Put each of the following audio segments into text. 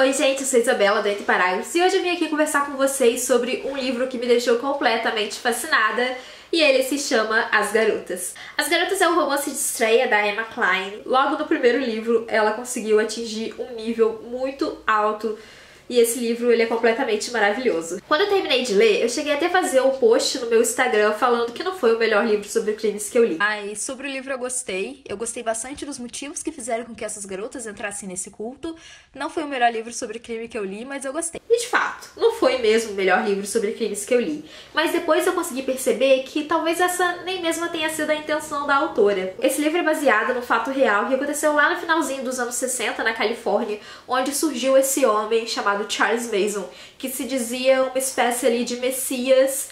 Oi gente, eu sou Isabela do Entre Parágrafos e hoje eu vim aqui conversar com vocês sobre um livro que me deixou completamente fascinada e ele se chama As Garotas. As Garotas é um romance de estreia da Emma Cline. Logo no primeiro livro ela conseguiu atingir um nível muito alto e esse livro ele é completamente maravilhoso. Quando eu terminei de ler, eu cheguei até a fazer um post no meu Instagram falando que não foi o melhor livro sobre crimes que eu li. Mas sobre o livro eu gostei bastante dos motivos que fizeram com que essas garotas entrassem nesse culto. Não foi o melhor livro sobre crime que eu li, mas eu gostei. E de fato, não foi mesmo o melhor livro sobre crimes que eu li. Mas depois eu consegui perceber que talvez essa nem mesmo tenha sido a intenção da autora. Esse livro é baseado no fato real que aconteceu lá no finalzinho dos anos 60 na Califórnia, onde surgiu esse homem chamado Charles Manson, que se dizia uma espécie ali de messias,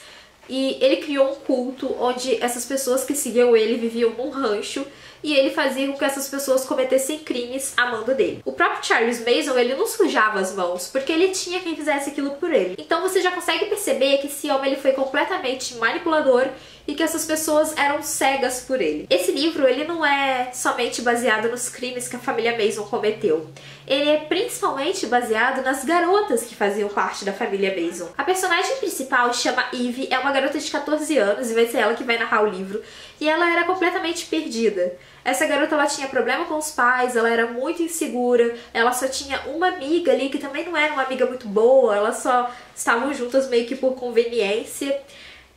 e ele criou um culto onde essas pessoas que seguiam ele viviam num rancho e ele fazia com que essas pessoas cometessem crimes a mando dele. O próprio Charles Manson, ele não sujava as mãos, porque ele tinha quem fizesse aquilo por ele. Então você já consegue perceber que esse homem ele foi completamente manipulador e que essas pessoas eram cegas por ele. Esse livro, ele não é somente baseado nos crimes que a família Manson cometeu. Ele é principalmente baseado nas garotas que faziam parte da família Manson. A personagem principal chama Eve, é uma garota de 14 anos e vai ser ela que vai narrar o livro. E ela era completamente perdida. Essa garota ela tinha problema com os pais, ela era muito insegura, ela só tinha uma amiga ali que também não era uma amiga muito boa, elas só estavam juntas meio que por conveniência.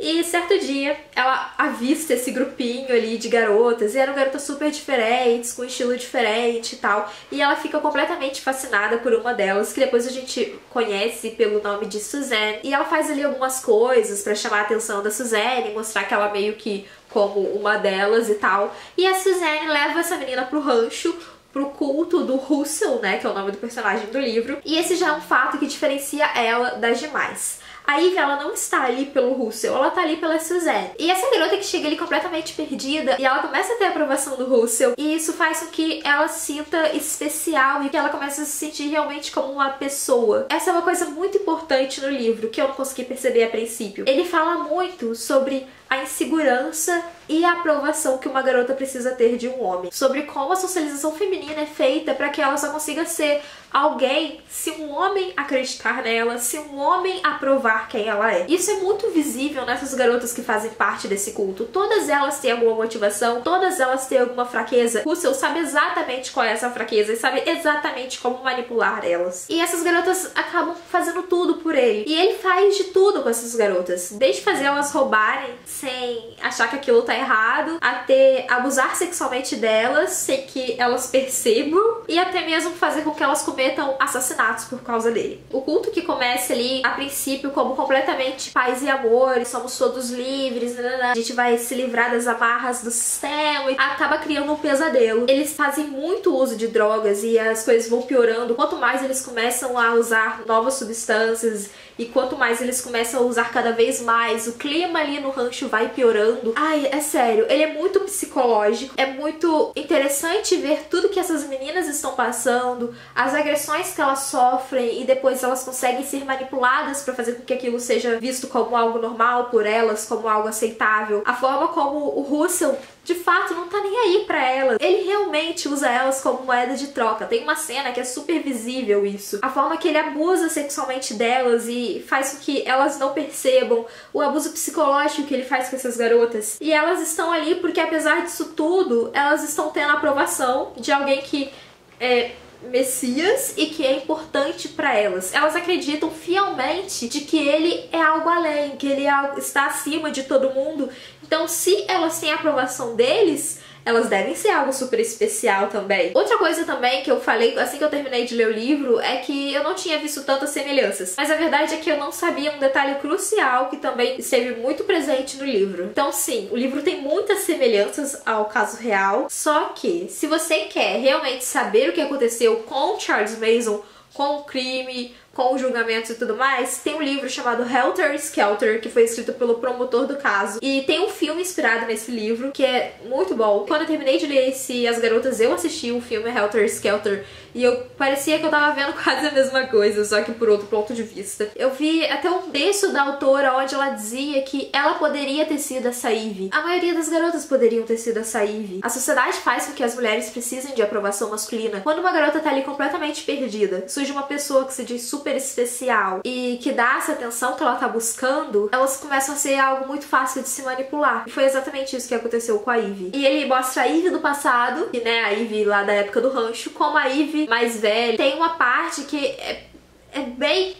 E certo dia ela avista esse grupinho ali de garotas, e eram garotas super diferentes, com estilo diferente e tal, e ela fica completamente fascinada por uma delas, que depois a gente conhece pelo nome de Suzanne, e ela faz ali algumas coisas pra chamar a atenção da Suzanne, mostrar que ela meio que como uma delas e tal, e a Suzanne leva essa menina pro rancho, pro culto do Russell, né, que é o nome do personagem do livro, e esse já é um fato que diferencia ela das demais. A Eve, ela não está ali pelo Russell, ela tá ali pela Suzanne. E essa garota que chega ali completamente perdida, e ela começa a ter a aprovação do Russell, e isso faz com que ela se sinta especial e que ela comece a se sentir realmente como uma pessoa. Essa é uma coisa muito importante no livro, que eu não consegui perceber a princípio. Ele fala muito sobre a insegurança e a aprovação que uma garota precisa ter de um homem. Sobre como a socialização feminina é feita para que ela só consiga ser alguém se um homem acreditar nela, se um homem aprovar quem ela é. Isso é muito visível nessas garotas que fazem parte desse culto. Todas elas têm alguma motivação, todas elas têm alguma fraqueza. Russell sabe exatamente qual é essa fraqueza e sabe exatamente como manipular elas. E essas garotas acabam fazendo tudo por ele. E ele faz de tudo com essas garotas. Desde fazer elas roubarem sem achar que aquilo tá errado, até abusar sexualmente delas sem que elas percebam, e até mesmo fazer com que elas cometam assassinatos por causa dele. O culto que começa ali, a princípio, como completamente paz e amor, somos todos livres, a gente vai se livrar das amarras do sistema, e acaba criando um pesadelo. Eles fazem muito uso de drogas e as coisas vão piorando. Quanto mais eles começam a usar novas substâncias e quanto mais eles começam a usar cada vez mais, o clima ali no rancho vai piorando. Ai, é sério, ele é muito psicológico, é muito interessante ver tudo que essas meninas estão passando, as agressões que elas sofrem e depois elas conseguem ser manipuladas pra fazer com que aquilo seja visto como algo normal por elas, como algo aceitável. A forma como o Russell de fato não tá nem aí pra elas. Ele realmente usa elas como moeda de troca. Tem uma cena que é super visível isso. A forma que ele abusa sexualmente delas e faz com que elas não percebam. O abuso psicológico que ele faz com essas garotas. E elas estão ali porque apesar disso tudo, elas estão tendo a aprovação de alguém que é Messias e que é importante pra elas. Elas acreditam fielmente de que ele é algo além, que ele está acima de todo mundo. Então, se elas têm a aprovação deles, elas devem ser algo super especial também. Outra coisa também que eu falei assim que eu terminei de ler o livro é que eu não tinha visto tantas semelhanças. Mas a verdade é que eu não sabia um detalhe crucial que também esteve muito presente no livro. Então sim, o livro tem muitas semelhanças ao caso real, só que se você quer realmente saber o que aconteceu com Charles Manson, com o crime, com os julgamentos e tudo mais, tem um livro chamado Helter Skelter, que foi escrito pelo promotor do caso, e tem um filme inspirado nesse livro, que é muito bom. Quando eu terminei de ler As Garotas, eu assisti o filme Helter Skelter, e parecia que eu tava vendo quase a mesma coisa, só que por outro ponto de vista. Eu vi até um texto da autora onde ela dizia que ela poderia ter sido essa Ivy. A maioria das garotas poderiam ter sido essa Ivy. A sociedade faz com que as mulheres precisem de aprovação masculina. Quando uma garota tá ali completamente perdida, surge uma pessoa que se diz super especial e que dá essa atenção que ela tá buscando, elas começam a ser algo muito fácil de se manipular. E foi exatamente isso que aconteceu com a Ivy. E ele mostra a Ivy do passado, que né, a Ivy lá da época do rancho, como a Ivy mais velha. Tem uma parte que é bem...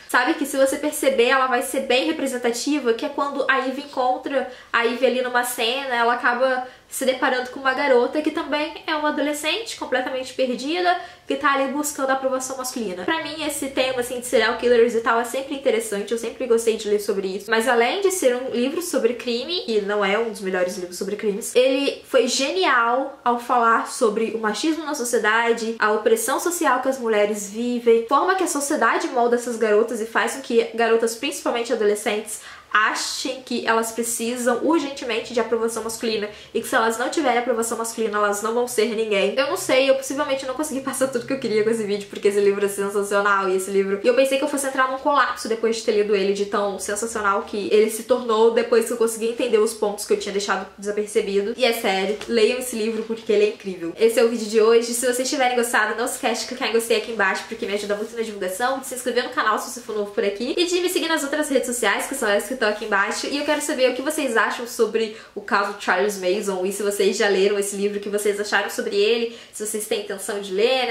Sabe, que se você perceber, ela vai ser bem representativa, que é quando a Ivy encontra a Ivy ali numa cena, ela acaba se deparando com uma garota que também é uma adolescente completamente perdida, que tá ali buscando a aprovação masculina. Pra mim, esse tema, assim, de serial killers e tal é sempre interessante, eu sempre gostei de ler sobre isso. Mas além de ser um livro sobre crime, e não é um dos melhores livros sobre crimes, ele foi genial ao falar sobre o machismo na sociedade, a opressão social que as mulheres vivem, forma que a sociedade molda essas garotas e faz com que garotas, principalmente adolescentes, achem que elas precisam urgentemente de aprovação masculina e que se elas não tiverem aprovação masculina, elas não vão ser ninguém. Eu não sei, eu possivelmente não consegui passar tudo que eu queria com esse vídeo, porque esse livro é sensacional e esse livro... E eu pensei que eu fosse entrar num colapso depois de ter lido ele, de tão sensacional que ele se tornou depois que eu consegui entender os pontos que eu tinha deixado desapercebido. E é sério, leiam esse livro porque ele é incrível. Esse é o vídeo de hoje. Se vocês tiverem gostado, não se esquece de clicar em gostei aqui embaixo, porque me ajuda muito na divulgação, de se inscrever no canal se você for novo por aqui e de me seguir nas outras redes sociais, que são as que estão aqui embaixo. E eu quero saber o que vocês acham sobre o caso Charles Manson e se vocês já leram esse livro, o que vocês acharam sobre ele, se vocês têm intenção de ler,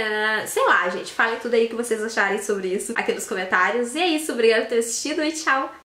sei lá, gente, falem tudo aí que vocês acharem sobre isso aqui nos comentários. E é isso, obrigada por ter assistido e tchau!